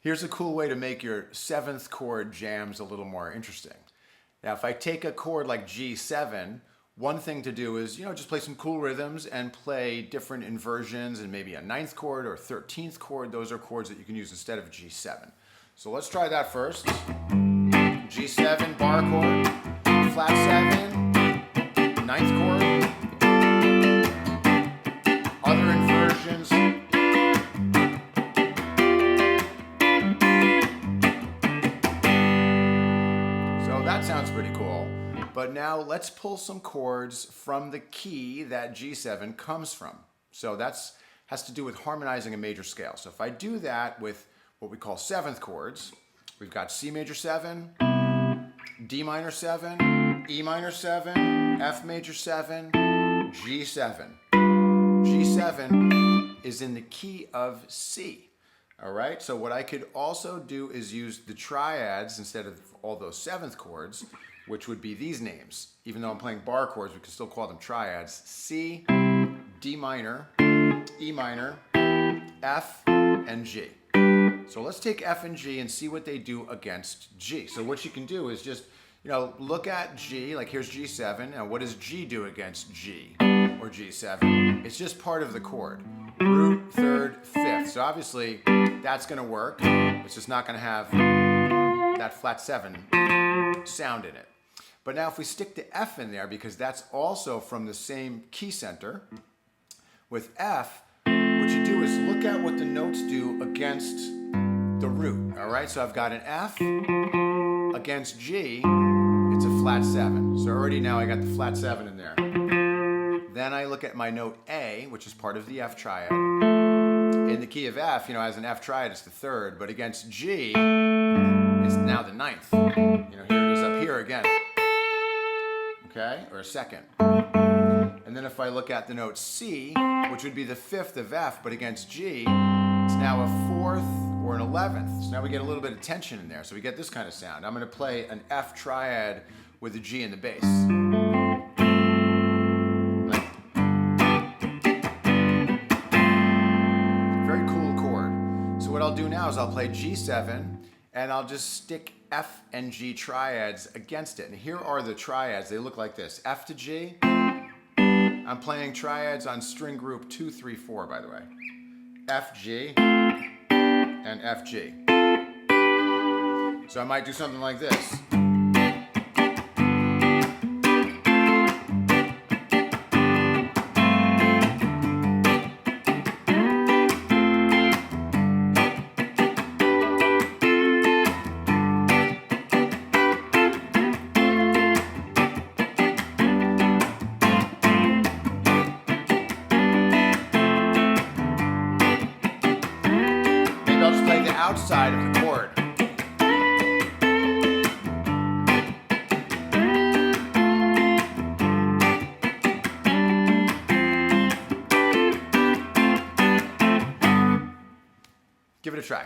Here's a cool way to make your seventh chord jams a little more interesting. Now, if I take a chord like G7, one thing to do is, just play some cool rhythms and play different inversions and maybe a ninth chord or 13th chord. Those are chords that you can use instead of G7. So let's try that first. G7, bar chord, flat 7, ninth chord, other inversions. So that sounds pretty cool. But now let's pull some chords from the key that G7 comes from. So that's has to do with harmonizing a major scale. So if I do that with what we call seventh chords, we've got C major 7, D minor 7, E minor 7, F major 7, G7. G7 is in the key of C. All right, so what I could also do is use the triads instead of all those seventh chords, which would be these names. Even though I'm playing bar chords, we can still call them triads. C, D minor, E minor, F, and G. So let's take F and G and see what they do against G. So what you can do is just, look at G, like here's G7. Now what does G do against G or G7? It's just part of the chord. Root, third, fifth. So obviously that's gonna work. It's just not gonna have that flat 7 sound in it. But now if we stick the F in there, because that's also from the same key center, with F, what you do is look at what the notes do against the root, all right? So I've got an F against G, it's a flat 7. So already now I got the flat 7 in there. Then I look at my note A, which is part of the F triad. In the key of F, as an F triad, it's the third, but against G, it's now the ninth. Here it is up here again. Okay, or a second. And then if I look at the note C, which would be the fifth of F, but against G, it's now a fourth or an 11th. So now we get a little bit of tension in there. So we get this kind of sound. I'm going to play an F triad with a G in the bass. Very cool chord. So what I'll do now is I'll play G7 and I'll just stick F and G triads against it. And here are the triads. They look like this. F to G. I'm playing triads on string group 2, 3, 4, by the way. F, G, and F, G. So I might do something like this. Outside of the chord. Give it a try.